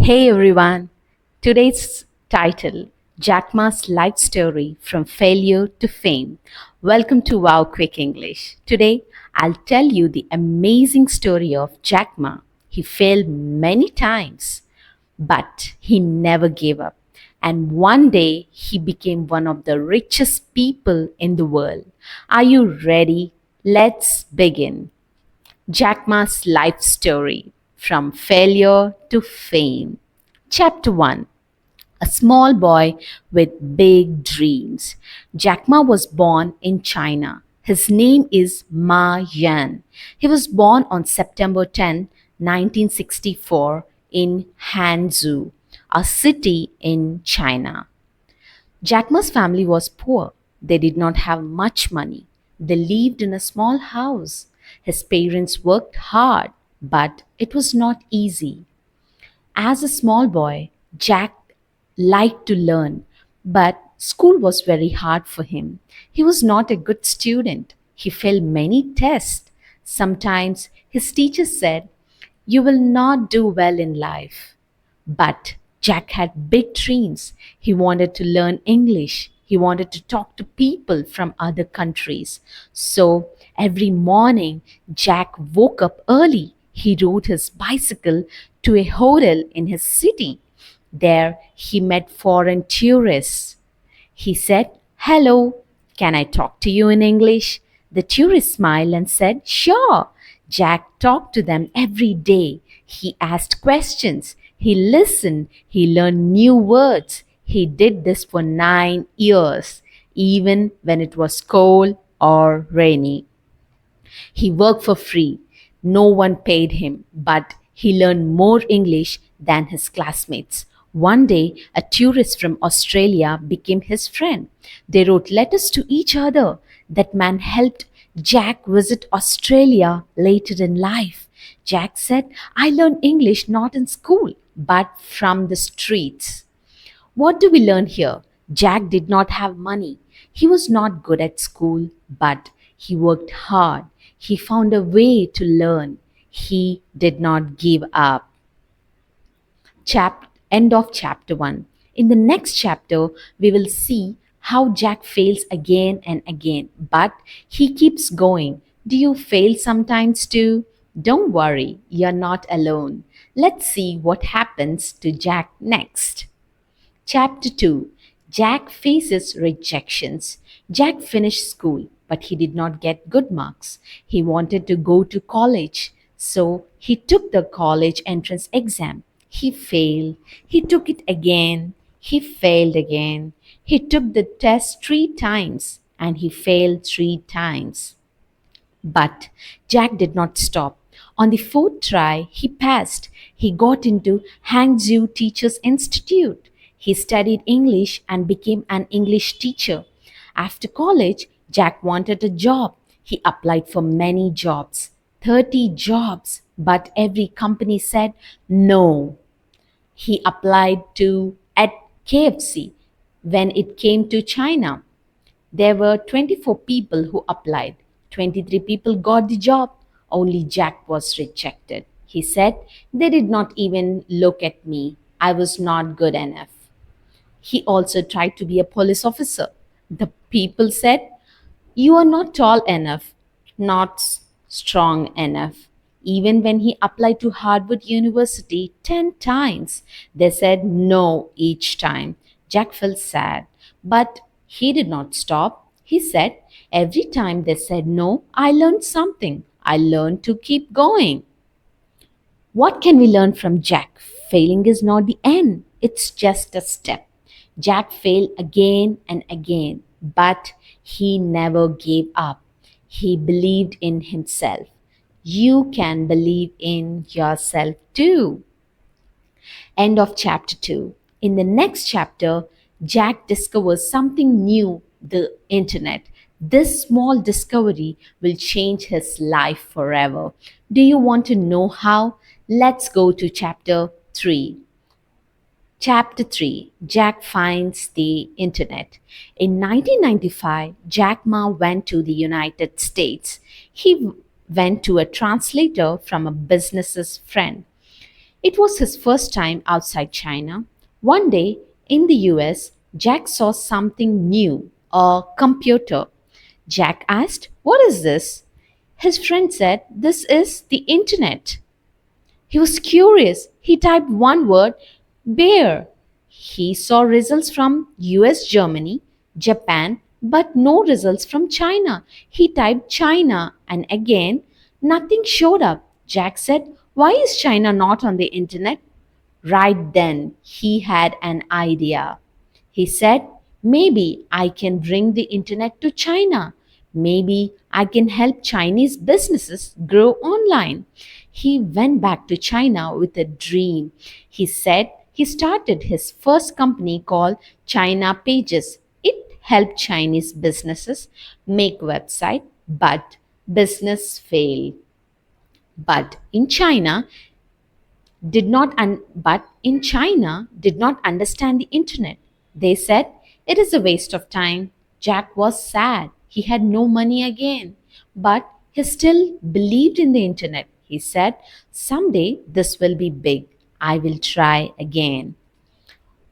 Hey everyone, today's title Jack Ma's life story from failure to fame. Welcome to Wow Quick English. Today I'll tell you the amazing story of Jack Ma. He failed many times, but he never gave up. And one day he became one of the richest people in the world. Are you ready? Let's begin. Jack Ma's life story from failure to fame. Chapter 1. A small boy with big dreams. Jack Ma was born in China. His name is Ma Yan. He was born on September 10, 1964 in Hangzhou, a city in China. Jack Ma's family was poor. They did not have much money. They lived in a small house. His parents worked hard, but it was not easy. As a small boy, Jack liked to learn, but school was very hard for him. He was not a good student. He failed many tests. Sometimes his teachers said, "You will not do well in life." But Jack had big dreams. He wanted to learn English. He wanted to talk to people from other countries. So every morning, Jack woke up early. He rode his bicycle to a hotel in his city. There, he met foreign tourists. He said, "Hello, can I talk to you in English?" The tourist smiled and said, "Sure." Jack talked to them every day. He asked questions. He listened. He learned new words. He did this for 9 years, even when it was cold or rainy. He worked for free. No one paid him, but he learned more English than his classmates. One day, a tourist from Australia became his friend. They wrote letters to each other. That man helped Jack visit Australia later in life. Jack said, "I learned English not in school, but from the streets." What do we learn here? Jack did not have money. He was not good at school, but he worked hard. He found a way to learn. He did not give up. End of chapter 1. In the next chapter, we will see how Jack fails again and again, but he keeps going. Do you fail sometimes too? Don't worry, you're not alone. Let's see what happens to Jack next. Chapter 2. Jack faces rejections. Jack finished school, but he did not get good marks. He wanted to go to college, so he took the college entrance exam. He failed. He took it again. He failed again. He took the test 3 times and he failed 3 times. But Jack did not stop. On the fourth try, he passed. He got into Hangzhou Teachers Institute. He studied English and became an English teacher. After college, Jack wanted a job. He applied for many jobs, 30 jobs, but every company said no. He applied to at KFC. When it came to China, there were 24 people who applied. 23 people got the job. Only Jack was rejected. He said, "They did not even look at me. I was not good enough." He also tried to be a police officer. The people said, "You are not tall enough, not strong enough." Even when he applied to Harvard University 10 times, they said no each time. Jack felt sad, but he did not stop. He said, "Every time they said no, I learned something. I learned to keep going." What can we learn from Jack? Failing is not the end, it's just a step. Jack failed again and again, but he never gave up. He believed in himself. You can believe in yourself too. End of chapter 2. In the next chapter, Jack discovers something new, the internet. This small discovery will change his life forever. Do you want to know how? Let's go to chapter 3. Chapter 3. Jack finds the internet. In 1995, Jack Ma went to the United States. He went to a translator from a business's friend. It was his first time outside China. One day in the US, Jack saw something new, a computer. Jack asked, "What is this?" His friend said, "This is the internet." He was curious. He typed one word, bear. He saw results from US, Germany, Japan, but no results from China. He typed China and again nothing showed up. Jack said, "Why is China not on the internet?" Right then, he had an idea. He said, "Maybe I can bring the internet to China. Maybe I can help Chinese businesses grow online." He went back to China with a dream. He said he started his first company called China Pages. It helped Chinese businesses make website, but business failed. But in China, but in China did not understand the internet. They said it is a waste of time. Jack was sad. He had no money again, but he still believed in the internet. He said, "Someday this will be big. I will try again."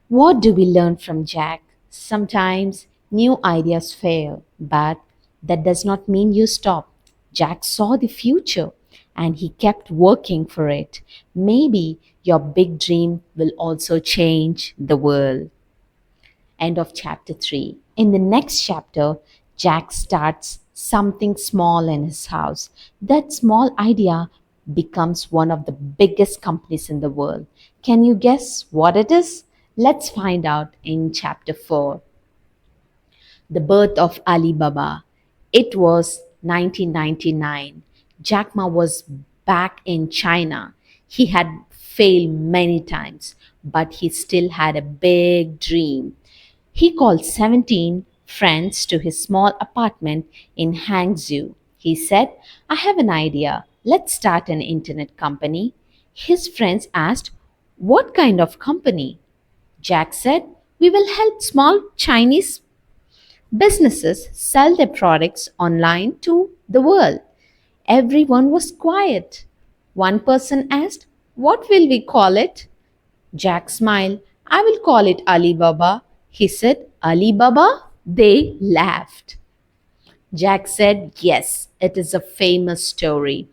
What do we learn from Jack? Sometimes new ideas fail, but that does not mean you stop. Jack saw the future and he kept working for it. Maybe your big dream will also change the world. End of chapter 3. In the next chapter, Jack starts something small in his house. That small idea becomes one of the biggest companies in the world. Can you guess what it is? Let's find out in chapter 4. The birth of Alibaba. It was 1999. Jack Ma was back in China. He had failed many times, but he still had a big dream. He called 17 friends to his small apartment in Hangzhou. He said, "I have an idea. Let's start an internet company." His friends asked, "What kind of company?" Jack said, "We will help small Chinese businesses sell their products online to the world." Everyone was quiet. One person asked, "What will we call it?" Jack smiled. "I will call it Alibaba." He said, "Alibaba?" They laughed. Jack said, "Yes, it is a famous story.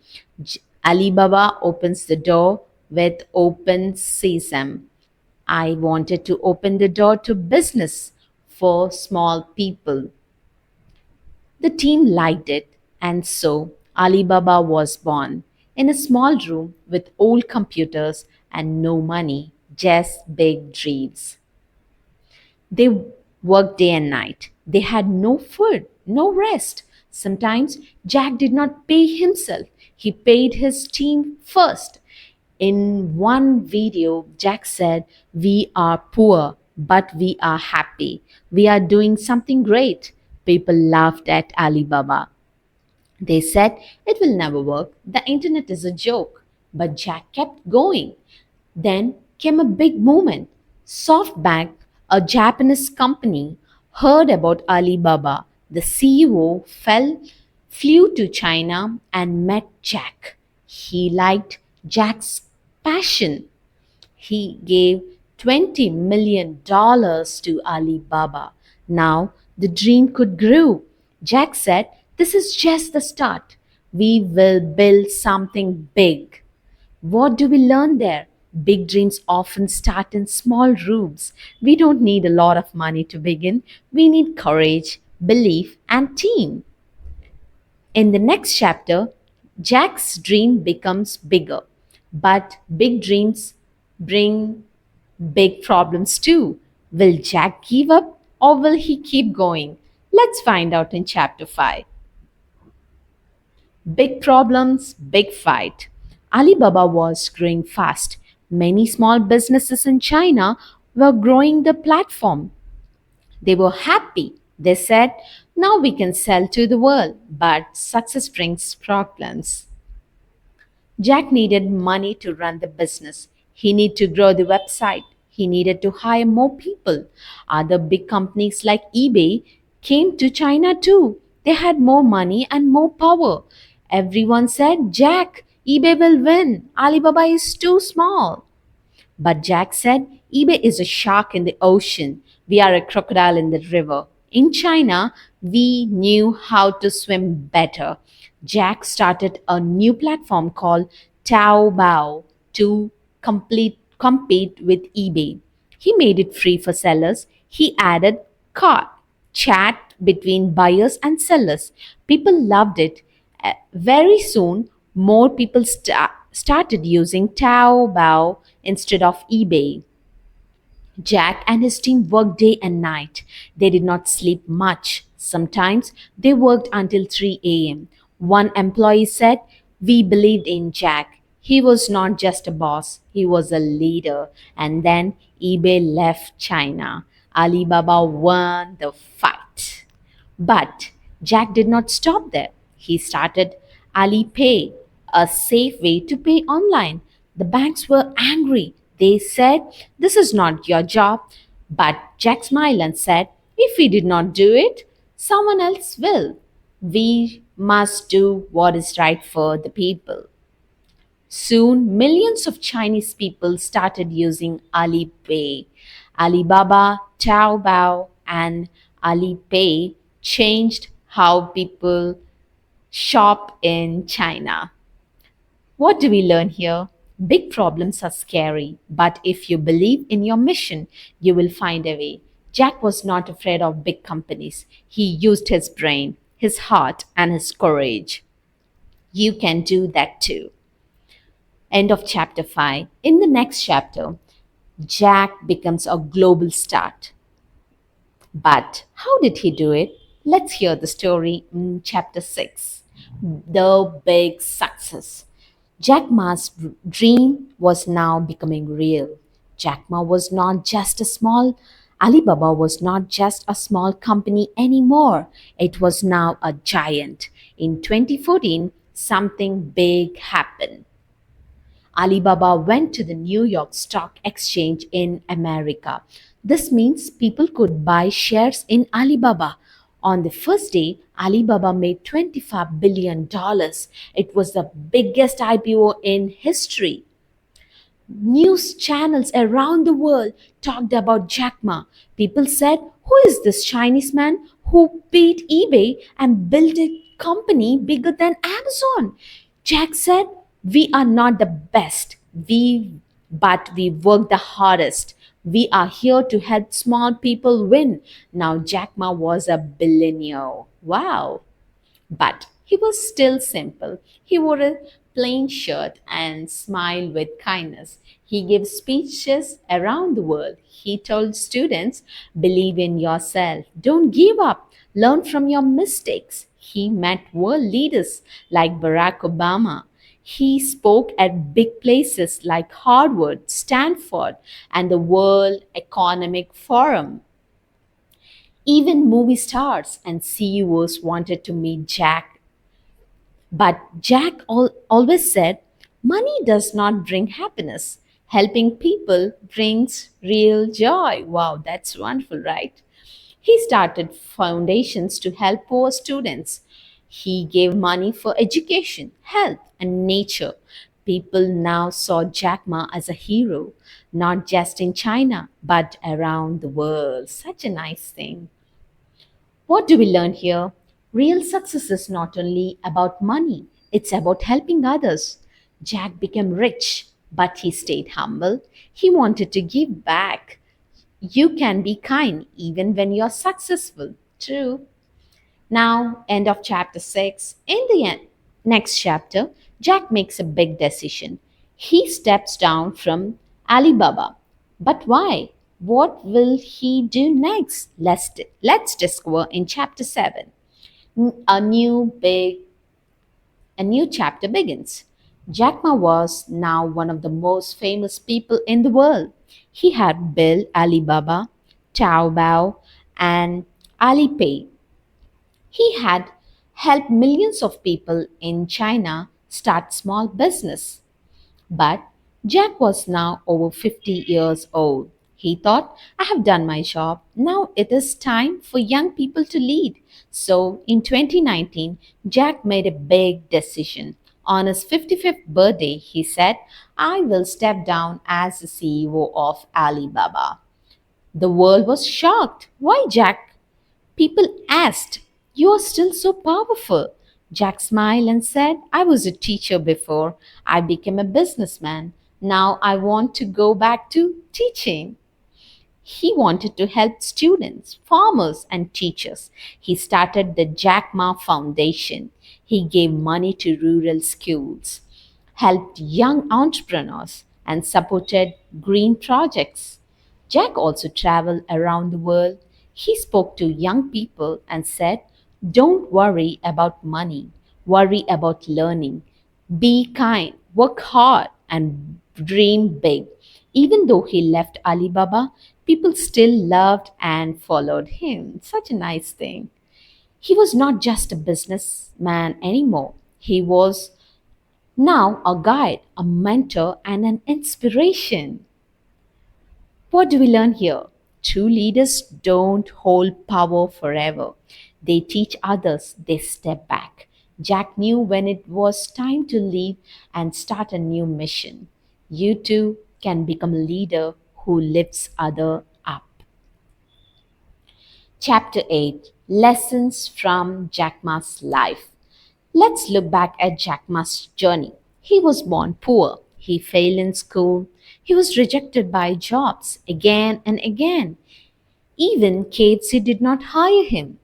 Alibaba opens the door with open sesame. I wanted to open the door to business for small people." The team liked it, and so Alibaba was born in a small room with old computers and no money, just big dreams. They worked day and night. They had no food, no rest. Sometimes Jack did not pay himself, he paid his team first. In one video, Jack said, "We are poor, but we are happy. We are doing something great." People laughed at Alibaba. They said it will never work. The internet is a joke. But Jack kept going. Then came a big moment. SoftBank, a Japanese company, heard about Alibaba. The CEO flew to China and met Jack. He liked Jack's passion. He gave $20 million to Alibaba. Now the dream could grow. Jack said, "This is just the start. We will build something big." What do we learn there? Big dreams often start in small rooms. We don't need a lot of money to begin. We need courage, belief, and team. In the next chapter, Jack's dream becomes bigger. But big dreams bring big problems too. Will Jack give up or will he keep going? Let's find out in chapter 5. Big problems, big fight. Alibaba was growing fast. Many small businesses in China were growing the platform. They were happy. They said, "Now we can sell to the world." But success brings problems. Jack needed money to run the business. He needed to grow the website. He needed to hire more people. Other big companies like eBay came to China too. They had more money and more power. Everyone said, "Jack, eBay will win. Alibaba is too small." But Jack said, eBay is a shark in the ocean. We are a crocodile in the river. In China, we knew how to swim better. Jack started a new platform called Taobao to compete with eBay. He made it free for sellers. He added cart chat between buyers and sellers. People loved it. Very soon, more people started using Taobao instead of eBay. Jack and his team worked day and night. They did not sleep much. Sometimes they worked until 3 a.m. One employee said, "We believed in Jack. He was not just a boss, he was a leader." And then eBay left China. Alibaba won the fight. But Jack did not stop there. He started Alipay, a safe way to pay online. The banks were angry. They said, "This is not your job." But Jack smiled and said, "If we did not do it, someone else will. We must do what is right for the people." Soon, millions of Chinese people started using Alipay. Alibaba, Taobao, and Alipay changed how people shop in China. What do we learn here? Big problems are scary, but if you believe in your mission, you will find a way. Jack was not afraid of big companies. He used his brain, his heart, and his courage. You can do that too. End of chapter 5. In the next chapter, Jack becomes a global star. But how did he do it? Let's hear the story in chapter 6. The big success. Jack Ma's dream was now becoming real. Jack Ma was not just a small Alibaba was not just a small company anymore. It was now a giant. In 2014, something big happened. Alibaba went to the New York Stock Exchange in America. This means people could buy shares in Alibaba. On the first day, Alibaba made $25 billion. Dollars. It was the biggest IPO in history. News channels around the world talked about Jack Ma. People said, "Who is this Chinese man who beat eBay and built a company bigger than Amazon?" Jack said, "We are not the best, but we work the hardest. We are here to help small people win." Now Jack Ma was a billionaire. Wow. But he was still simple. He wore a plain shirt and smiled with kindness. He gave speeches around the world. He told students, "Believe in yourself. Don't give up. Learn from your mistakes." He met world leaders like Barack Obama. He spoke at big places like Harvard, Stanford, and the World Economic Forum. Even movie stars and CEOs wanted to meet Jack. But Jack always said, "Money does not bring happiness. Helping people brings real joy." Wow, that's wonderful, right? He started foundations to help poor students. He gave money for education, health, and nature. People now saw Jack Ma as a hero, not just in China, but around the world. Such a nice thing. What do we learn here? Real success is not only about money, it's about helping others. Jack became rich, but he stayed humble. He wanted to give back. You can be kind even when you're successful. True. Now, end of chapter 6. In the next chapter, Jack makes a big decision. He steps down from Alibaba. But why? What will he do next? Let's discover in chapter 7. A new big a new chapter begins. Jack Ma was now one of the most famous people in the world. He had built Alibaba, Taobao, and Alipay. He had helped millions of people in China start small business. But Jack was now over 50 years old. He thought, "I have done my job. Now it is time for young people to lead." So in 2019, Jack made a big decision. On his 55th birthday, he said, I will step down as the CEO of Alibaba. The world was shocked. Why, Jack? People asked, You are still so powerful. Jack smiled and said, I was a teacher before I became a businessman. Now I want to go back to teaching. He wanted to help students, farmers, and teachers. He started the Jack Ma Foundation. He gave money to rural schools, helped young entrepreneurs, and supported green projects. Jack also traveled around the world. He spoke to young people and said, Don't worry about money, worry about learning. Be kind, work hard, and dream big. Even though he left Alibaba, people still loved and followed him. Such a nice thing. He was not just a businessman anymore. He was now a guide, a mentor, and an inspiration. What do we learn here? True leaders don't hold power forever. They teach others, they step back. Jack knew when it was time to leave and start a new mission. You too can become a leader who lifts others up. Chapter 8, Lessons from Jack Ma's Life. Let's look back at Jack Ma's journey. He was born poor. He failed in school. He was rejected by jobs again and again. Even KFC did not hire him.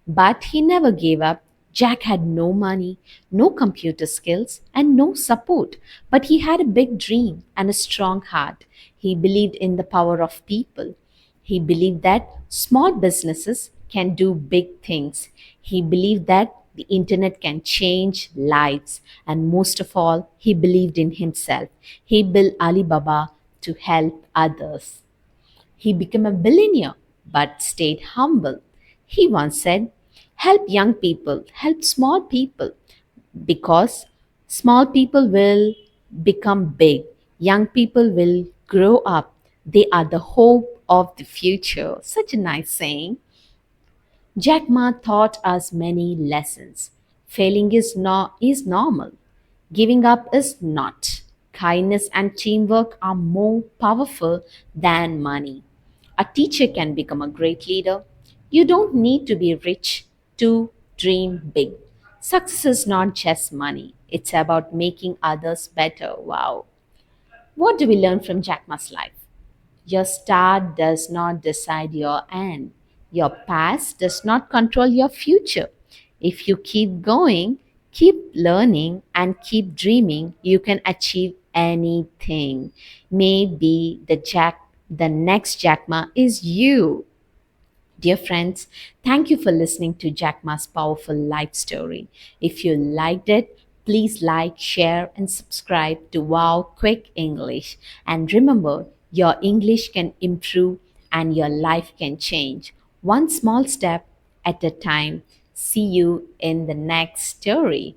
But he never gave up. Jack had no money, no computer skills, and no support. But he had a big dream and a strong heart. He believed in the power of people. He believed that small businesses can do big things. He believed that the internet can change lives. And most of all, he believed in himself. He built Alibaba to help others. He became a billionaire but stayed humble. He once said, Help young people, help small people, because small people will become big, young people will grow up. They are the hope of the future. Such a nice saying. Jack Ma taught us many lessons. Failing is normal. Giving up is not. Kindness and teamwork are more powerful than money. A teacher can become a great leader. You don't need to be rich to dream big. Success is not just money, it's about making others better. Wow. What do we learn from Jack Ma's life? Your start does not decide your end. Your past does not control your future. If you keep going, keep learning, and keep dreaming, you can achieve anything. Maybe the next Jack Ma is you. Dear friends, thank you for listening to Jack Ma's powerful life story. If you liked it, please like, share, and subscribe to Wow Quick English. And remember, your English can improve and your life can change. One small step at a time. See you in the next story.